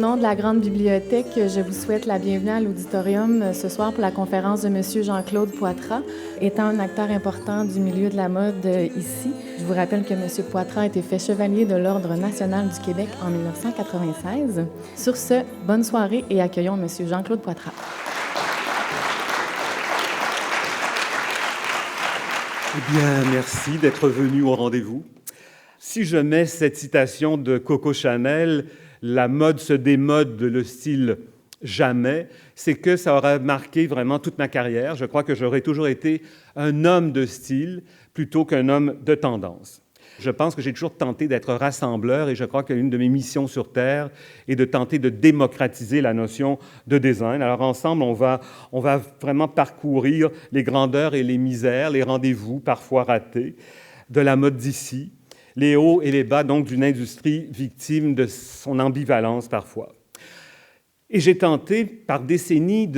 Au nom de la Grande Bibliothèque, je vous souhaite la bienvenue à l'auditorium ce soir pour la conférence de M. Jean-Claude Poitras. Étant un acteur important du milieu de la mode ici, je vous rappelle que M. Poitras a été fait chevalier de l'Ordre national du Québec en 1996. Sur ce, bonne soirée et accueillons M. Jean-Claude Poitras. Eh bien, merci d'être venu au rendez-vous. Si je mets cette citation de Coco Chanel, « La mode se démode de le style jamais », c'est que ça aura marqué vraiment toute ma carrière. Je crois que j'aurais toujours été un homme de style plutôt qu'un homme de tendance. Je pense que j'ai toujours tenté d'être rassembleur et je crois qu'une de mes missions sur Terre est de tenter de démocratiser la notion de design. Alors ensemble, on va vraiment parcourir les grandeurs et les misères, les rendez-vous parfois ratés de la mode d'ici, les hauts et les bas donc d'une industrie victime de son ambivalence parfois. Et j'ai tenté par décennies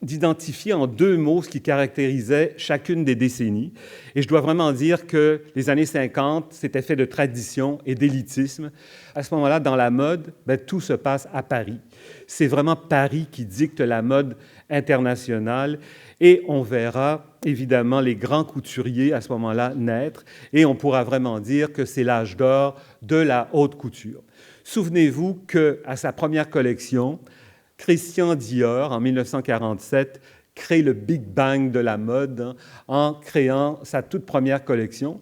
d'identifier en deux mots ce qui caractérisait chacune des décennies. Et je dois vraiment dire que les années 50, c'était fait de tradition et d'élitisme. À ce moment-là, dans la mode, tout se passe à Paris. C'est vraiment Paris qui dicte la mode internationale. Et on verra évidemment les grands couturiers à ce moment-là naître. Et on pourra vraiment dire que c'est l'âge d'or de la haute couture. Souvenez-vous qu'à sa première collection, Christian Dior, en 1947, crée le Big Bang de la mode en créant sa toute première collection,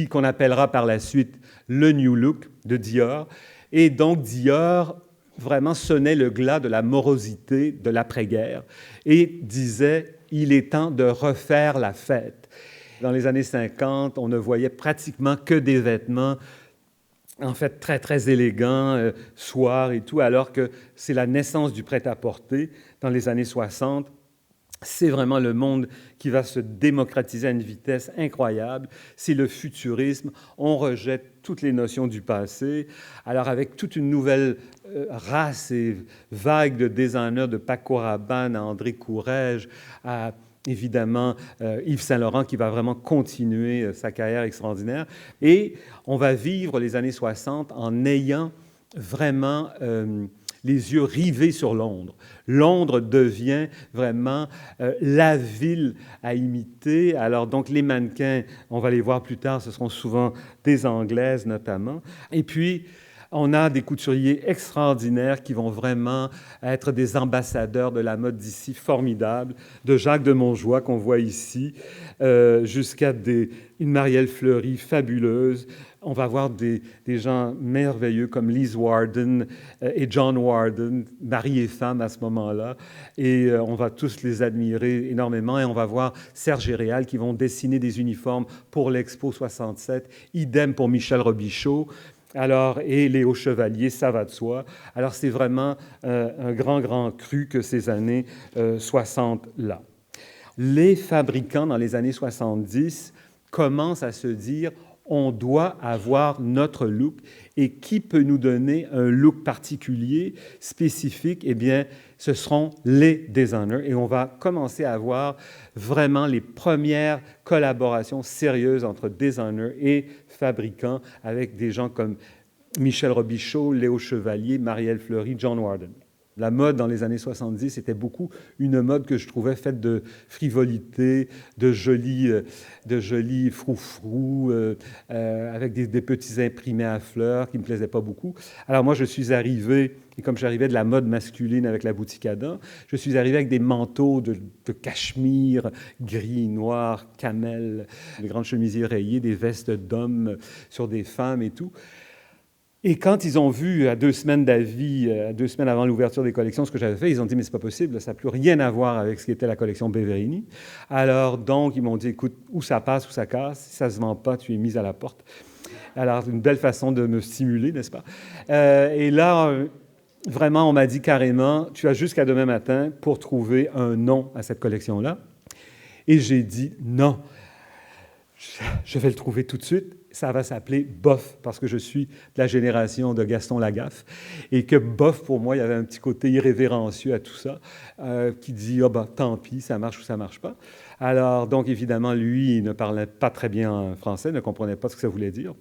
qu'on appellera par la suite le New Look de Dior. Et donc Dior vraiment sonnait le glas de la morosité de l'après-guerre et disait « il est temps de refaire la fête ». Dans les années 50, on ne voyait pratiquement que des vêtements en fait très, très élégants, soirs et tout, alors que c'est la naissance du prêt-à-porter dans les années 60. C'est vraiment le monde qui va se démocratiser à une vitesse incroyable. C'est le futurisme. On rejette toutes les notions du passé. Alors, avec toute une nouvelle race et vague de designers, de Paco Rabanne à André Courrèges, à évidemment Yves Saint-Laurent qui va vraiment continuer sa carrière extraordinaire. Et on va vivre les années 60 en ayant vraiment les yeux rivés sur Londres. Londres devient vraiment la ville à imiter. Alors donc les mannequins, on va les voir plus tard, ce seront souvent des Anglaises notamment. Et puis, on a des couturiers extraordinaires qui vont vraiment être des ambassadeurs de la mode d'ici formidables, de Jacques de Montjoie qu'on voit ici, jusqu'à une Marielle Fleury fabuleuse. On va voir des gens merveilleux comme Lise Warden et John Warden, mari et femme à ce moment-là. Et on va tous les admirer énormément. Et on va voir Serge et Réal qui vont dessiner des uniformes pour l'Expo 67. Idem pour Michel Robichaud. Alors, et Léo Chevalier, ça va de soi. Alors, c'est vraiment un grand, grand cru que ces années 60-là. Les fabricants, dans les années 70, commencent à se dire on doit avoir notre look. Et qui peut nous donner un look particulier, spécifique? Eh bien, ce seront les designers. Et on va commencer à avoir vraiment les premières collaborations sérieuses entre designers et fabricants avec des gens comme Michel Robichaud, Léo Chevalier, Marielle Fleury, John Warden. La mode dans les années 70 était beaucoup une mode que je trouvais faite de frivolité, de jolis froufrous, avec des petits imprimés à fleurs qui ne me plaisaient pas beaucoup. Alors moi, je suis arrivé, et comme j'arrivais de la mode masculine avec la boutique Adam, je suis arrivé avec des manteaux de cachemire, gris, noir, camel, des grandes chemisiers rayées, des vestes d'hommes sur des femmes et tout. Et quand ils ont vu, à 2 semaines d'avis, à 2 semaines avant l'ouverture des collections, ce que j'avais fait, ils ont dit « mais c'est pas possible, ça n'a plus rien à voir avec ce qui était la collection Beverini ». Alors donc, ils m'ont dit « écoute, ou ça passe ou ça casse, si ça se vend pas, tu es mise à la porte ». Alors, une belle façon de me stimuler, n'est-ce pas? Et là, vraiment, on m'a dit carrément « tu as jusqu'à demain matin pour trouver un nom à cette collection-là ». Et j'ai dit « non, je vais le trouver tout de suite ». Ça va s'appeler Boff, parce que je suis de la génération de Gaston Lagaffe, et que Boff, pour moi, il y avait un petit côté irrévérencieux à tout ça, qui dit « ah ben, tant pis, ça marche ou ça marche pas ». Alors, donc, évidemment, lui, il ne parlait pas très bien français, ne comprenait pas ce que ça voulait dire.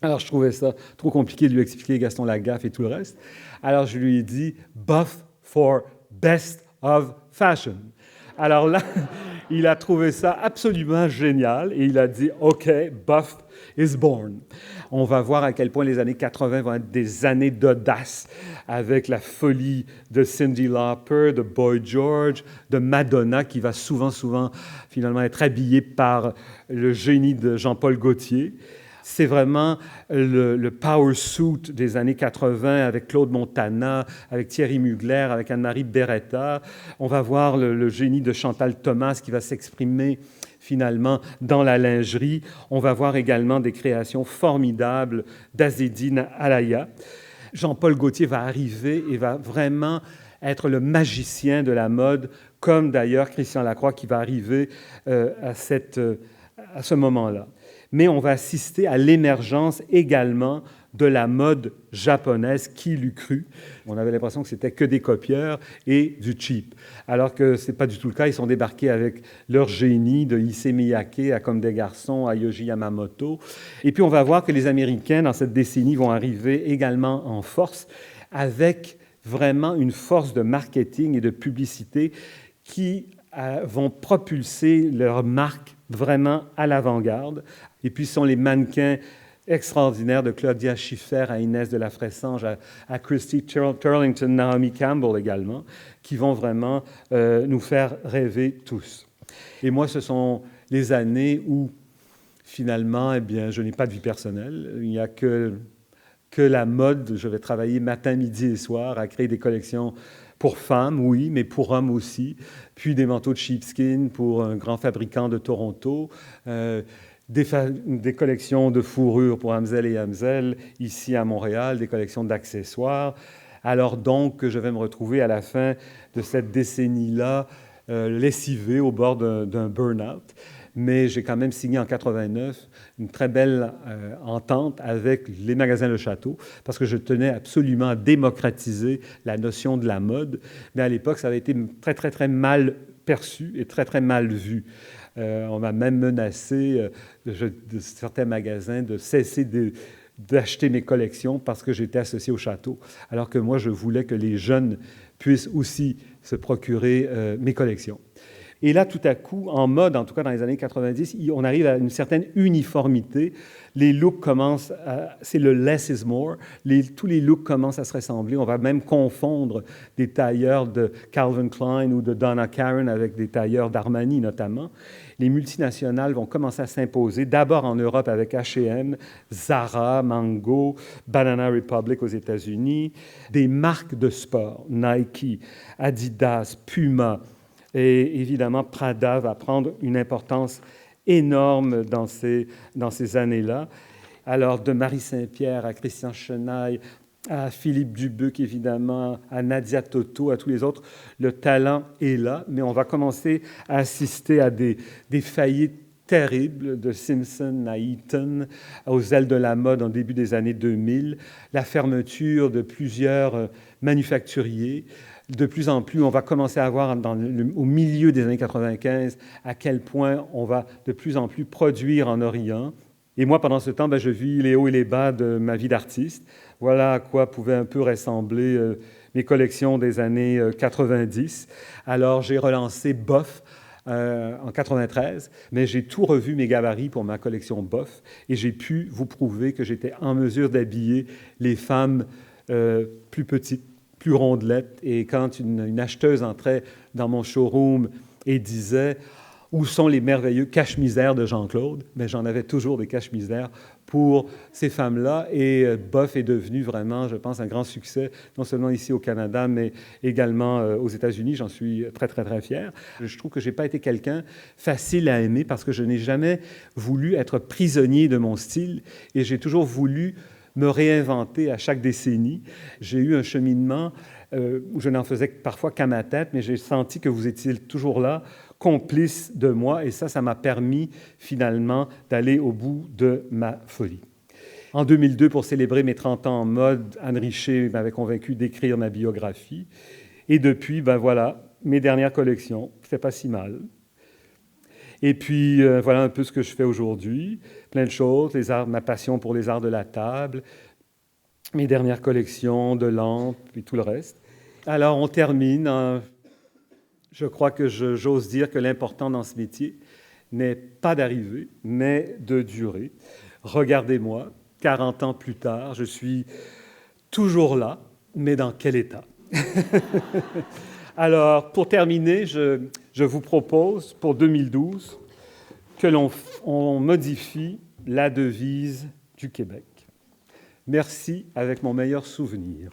Alors, je trouvais ça trop compliqué de lui expliquer Gaston Lagaffe et tout le reste. Alors, je lui ai dit « Buff for Best of Fashion ». Alors là, il a trouvé ça absolument génial et il a dit « OK, Buff is born ». On va voir à quel point les années 80 vont être des années d'audace avec la folie de Cyndi Lauper, de Boy George, de Madonna qui va souvent, finalement être habillée par le génie de Jean-Paul Gaultier. C'est vraiment le power suit des années 80 avec Claude Montana, avec Thierry Mugler, avec Anne-Marie Beretta. On va voir le génie de Chantal Thomas qui va s'exprimer finalement dans la lingerie. On va voir également des créations formidables d'Azedine Alaya. Jean-Paul Gaultier va arriver et va vraiment être le magicien de la mode, comme d'ailleurs Christian Lacroix qui va arriver à ce moment-là. Mais on va assister à l'émergence également de la mode japonaise, qui l'eût cru. On avait l'impression que c'était que des copieurs et du cheap. Alors que ce n'est pas du tout le cas. Ils sont débarqués avec leur génie, de Issey Miyake à Comme des garçons, à Yohji Yamamoto. Et puis on va voir que les Américains, dans cette décennie, vont arriver également en force, avec vraiment une force de marketing et de publicité qui vont propulser leur marque vraiment à l'avant-garde. Et puis, ce sont les mannequins extraordinaires de Claudia Schiffer à Inès de la Fressange, à Christy Turlington, Naomi Campbell également, qui vont vraiment nous faire rêver tous. Et moi, ce sont les années où, finalement, eh bien, je n'ai pas de vie personnelle. Il n'y a que la mode. Je vais travailler matin, midi et soir à créer des collections pour femmes, oui, mais pour hommes aussi. Puis des manteaux de sheepskin pour un grand fabricant de Toronto. Des collections de fourrures pour Amzel et Amzel, ici à Montréal, des collections d'accessoires. Alors donc, je vais me retrouver à la fin de cette décennie-là, lessivé au bord d'un burn-out. Mais j'ai quand même signé en 89 une très belle entente avec les magasins Le Château, parce que je tenais absolument à démocratiser la notion de la mode. Mais à l'époque, ça avait été très, très, très mal perçu et très, très mal vu. On m'a même menacé de certains magasins de cesser d'acheter mes collections parce que j'étais associé au château, alors que moi, je voulais que les jeunes puissent aussi se procurer mes collections. Et là, tout à coup, en mode, en tout cas dans les années 90, on arrive à une certaine uniformité. Les looks commencent c'est le less is more. Tous les looks commencent à se ressembler. On va même confondre des tailleurs de Calvin Klein ou de Donna Karan avec des tailleurs d'Armani notamment. Les multinationales vont commencer à s'imposer, d'abord en Europe avec H&M, Zara, Mango, Banana Republic aux États-Unis, des marques de sport, Nike, Adidas, Puma, et évidemment, Prada va prendre une importance énorme dans ces années-là. Alors, de Marie Saint-Pierre à Christian Chenaille, à Philippe Dubuc, évidemment, à Nadia Toto, à tous les autres, le talent est là, mais on va commencer à assister à des faillites terribles, de Simpson à Eaton, aux ailes de la mode en début des années 2000, la fermeture de plusieurs manufacturiers. De plus en plus, on va commencer à voir au milieu des années 95 à quel point on va de plus en plus produire en Orient. Et moi, pendant ce temps, je vis les hauts et les bas de ma vie d'artiste. Voilà à quoi pouvaient un peu ressembler mes collections des années 90. Alors, j'ai relancé Boff en 93, mais j'ai tout revu mes gabarits pour ma collection Boff et j'ai pu vous prouver que j'étais en mesure d'habiller les femmes plus petites, plus rondelettes. Et quand une acheteuse entrait dans mon showroom et disait « Où sont les merveilleux cache-misères de Jean-Claude ?» Mais j'en avais toujours des cache-misères pour ces femmes-là. Et Boff est devenu vraiment, je pense, un grand succès, non seulement ici au Canada, mais également aux États-Unis. J'en suis très, très, très fier. Je trouve que je n'ai pas été quelqu'un facile à aimer parce que je n'ai jamais voulu être prisonnier de mon style et j'ai toujours voulu me réinventer à chaque décennie. J'ai eu un cheminement où je n'en faisais parfois qu'à ma tête, mais j'ai senti que vous étiez toujours là, complice de moi, et ça m'a permis finalement d'aller au bout de ma folie. En 2002, pour célébrer mes 30 ans en mode, Anne Richer m'avait convaincu d'écrire ma biographie. Et depuis, voilà, mes dernières collections, c'est pas si mal. Et puis, voilà un peu ce que je fais aujourd'hui. Plein de choses, ma passion pour les arts de la table, mes dernières collections de lampes, et tout le reste. Alors, on termine. Je crois que j'ose dire que l'important dans ce métier n'est pas d'arriver, mais de durer. Regardez-moi, 40 ans plus tard, je suis toujours là, mais dans quel état? Alors, pour terminer, je vous propose, pour 2012, que l'on modifie la devise du Québec. Merci avec mon meilleur souvenir.